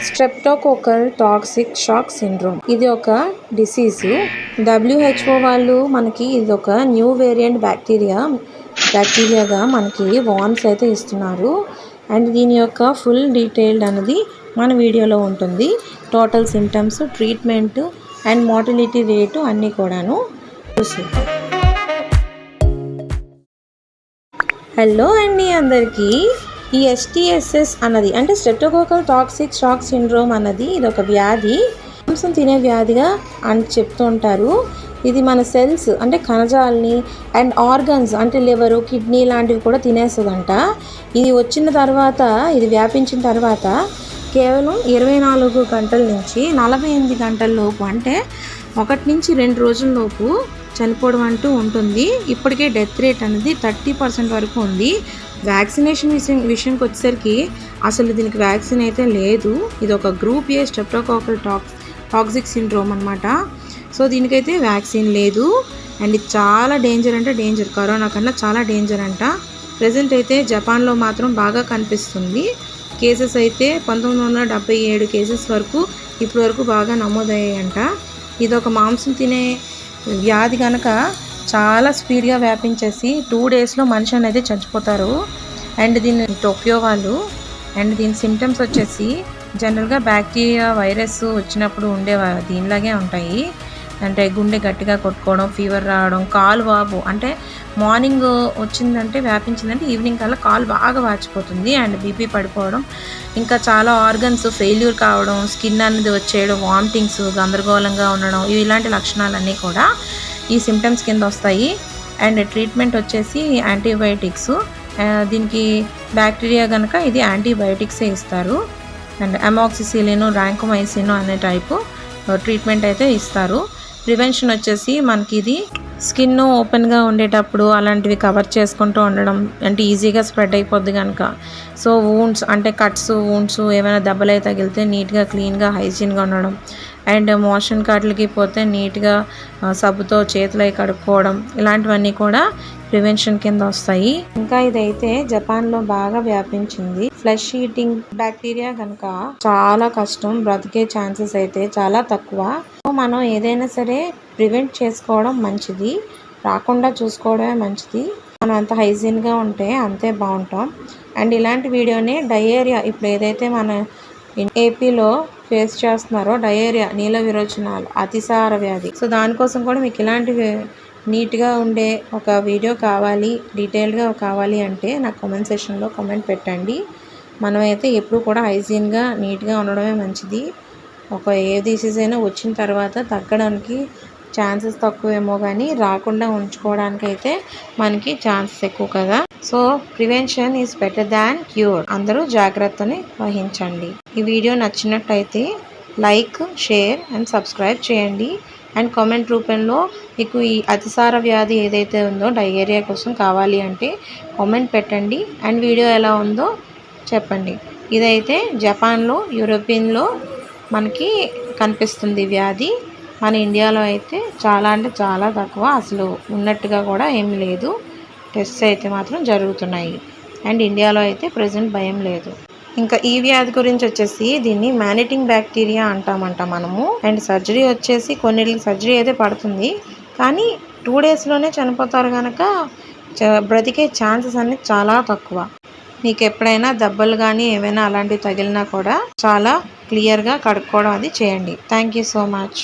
Streptococcal toxic shock syndrome ఇది ఒక disease. WHO వాళ్ళు మనకి ఇది ఒక న్యూ వేరియంట్ బ్యాక్టీరియాగా మనకి వార్న్స్ అయితే ఇస్తున్నారు. అండ్ దీని యొక్క ఫుల్ డీటెయిల్డ్ అనేది మన వీడియోలో ఉంటుంది. Total symptoms, treatment and mortality rate అన్నీ కూడాను చూద్దాం. హలో అండి అందరికీ. ఈ STSS అన్నది అంటే స్ట్రెప్టోకోకల్ టాక్సిక్ షాక్ సిండ్రోమ్ అన్నది ఇది ఒక వ్యాధి, మాంసం తినే వ్యాధిగా అని చెప్తూ ఉంటారు. ఇది మన సెల్స్ అంటే కణజాలని అండ్ ఆర్గన్స్ అంటే లివరు, కిడ్నీ లాంటివి కూడా తినేస్తుందంట. ఇది వచ్చిన తర్వాత, ఇది వ్యాపించిన తర్వాత కేవలం 24 గంటల నుంచి 48 గంటల లోపు అంటే 1 నుంచి 2 రోజుల్లోపు చనిపోవడం అంటూ ఉంటుంది. ఇప్పటికే డెత్ రేట్ అనేది 30% వరకు ఉంది. వ్యాక్సినేషన్ విషయానికి వచ్చేసరికి అసలు దీనికి వ్యాక్సిన్ అయితే లేదు. ఇది ఒక group A streptococcal toxic syndrome అనమాట. సో దీనికైతే వ్యాక్సిన్ లేదు. అండ్ ఇది చాలా డేంజర్ అంటే డేంజర్, కరోనా కన్నా చాలా డేంజర్ అంట. ప్రజెంట్ అయితే జపాన్లో మాత్రం బాగా కనిపిస్తుంది. కేసెస్ అయితే 1977 కేసెస్ వరకు ఇప్పటి వరకు బాగా నమోదయ్యాయంట. ఇది ఒక మాంసం తినే వ్యాధి కనుక చాలా స్పీడ్గా వ్యాపించేసి 2 డేస్లో మనిషి అనేది చచ్చిపోతారు. అండ్ దీన్ని టోక్యో వాళ్ళు అండ్ దీని సిమ్టమ్స్ వచ్చేసి జనరల్గా బ్యాక్టీరియా, వైరస్ వచ్చినప్పుడు ఉండే దీనిలాగే ఉంటాయి. అంటే గుండె గట్టిగా కొట్టుకోవడం, ఫీవర్ రావడం, కాలు వాపు అంటే మార్నింగ్ వచ్చిందంటే వ్యాపించిందంటే ఈవినింగ్ కల్లా కాలు బాగా వాచిపోతుంది. అండ్ బీపీ పడిపోవడం, ఇంకా చాలా ఆర్గన్స్ ఫెయిల్యూర్ కావడం, స్కిన్ అనేది వచ్చేయడం, వామిటింగ్స్, గందరగోళంగా ఉండడం, ఇలాంటి లక్షణాలన్నీ కూడా ఈ సిమ్టమ్స్ కింద వస్తాయి. అండ్ ట్రీట్మెంట్ వచ్చేసి యాంటీబయాటిక్స్. దీనికి బ్యాక్టీరియా కనుక ఇది యాంటీబయాటిక్సే ఇస్తారు. అండ్ అమాక్సిసిలిన్, ర్యాంకోమైసిన్ అనే టైపు ట్రీట్మెంట్ అయితే ఇస్తారు. ప్రివెన్షన్ వచ్చేసి మనకి ఇది స్కిన్ ఓపెన్గా ఉండేటప్పుడు అలాంటివి కవర్ చేసుకుంటూ ఉండడం, అంటే ఈజీగా స్ప్రెడ్ అయిపోద్ది కనుక. సో వూండ్స్ అంటే కట్స్, వూండ్స్ ఏమైనా దెబ్బలై తగిలితే నీట్గా క్లీన్గా హైజీన్గా ఉండడం. అండ్ మోషన్ కట్లకి పోతే నీట్గా సబ్బుతో చేతులై కడుక్కోవడం, ఇలాంటివన్నీ కూడా ప్రివెన్షన్ కింద వస్తాయి. ఇంకా ఇదైతే జపాన్లో బాగా వ్యాపించింది. ఫ్లెష్ ఈటింగ్ బ్యాక్టీరియా కనుక చాలా కష్టం, బ్రతికే ఛాన్సెస్ అయితే చాలా తక్కువ. మనం ఏదైనా సరే ప్రివెంట్ చేసుకోవడం మంచిది, రాకుండా చూసుకోవడమే మంచిది. మనం అంత హైజీన్గా ఉంటే అంతే బాగుంటాం. అండ్ ఇలాంటి వీడియోని డయేరియా, ఇప్పుడు ఏదైతే మన ఏపీలో ఫేస్ చేస్తున్నారో డయేరియా, నీల విరోచనాలు, అతిసార వ్యాధి, సో దానికోసం కూడా మీకు ఇలాంటివి నీట్గా ఉండే ఒక వీడియో కావాలి, డీటెయిల్డ్గా కావాలి అంటే నాకు కామెంట్ సెక్షన్లో కామెంట్ పెట్టండి. మనమైతే ఎప్పుడు కూడా హైజీన్గా నీట్గా ఉండడమే మంచిది. ఒక ఏ డిసీజ్ అయినా వచ్చిన తర్వాత తగ్గడానికి ఛాన్సెస్ తక్కువేమో కానీ రాకుండా ఉంచుకోవడానికి అయితే మనకి ఛాన్సెస్ ఎక్కువ కదా. So prevention is better than cure. అందరూ జాగ్రత్తని వహించండి. ఈ వీడియో నచ్చినట్టయితే లైక్, షేర్ అండ్ సబ్స్క్రైబ్ చేయండి. అండ్ కామెంట్ రూపంలో మీకు ఈ అతిసార వ్యాధి ఏదైతే ఉందో డయేరియా కోసం కావాలి అంటే కామెంట్ పెట్టండి. అండ్ వీడియో ఎలా ఉందో చెప్పండి. ఇదైతే జపాన్లో, యూరోపియన్లో మనకి కనిపిస్తుంది వ్యాధి. మన ఇండియాలో అయితే చాలా అంటే చాలా తక్కువ, అసలు ఉన్నట్టుగా కూడా ఏం లేదు. టెస్ట్స్ అయితే మాత్రం జరుగుతున్నాయి. అండ్ ఇండియాలో అయితే ప్రజెంట్ భయం లేదు. ఇంకా ఈ వ్యాధి గురించి వచ్చేసి దీన్ని మ్యానిటింగ్ బ్యాక్టీరియా అంటామంట మనము. అండ్ సర్జరీ వచ్చేసి కొన్నిటికి సర్జరీ అయితే పడుతుంది, కానీ 2 డేస్లోనే చనిపోతారు కనుక బ్రతికే ఛాన్సెస్ అనేది చాలా తక్కువ. మీకు ఎప్పుడైనా దెబ్బలు కానీ ఏమైనా అలాంటివి తగిలినా కూడా చాలా క్లియర్గా కడుక్కోవడం అది చేయండి. Thank you so much.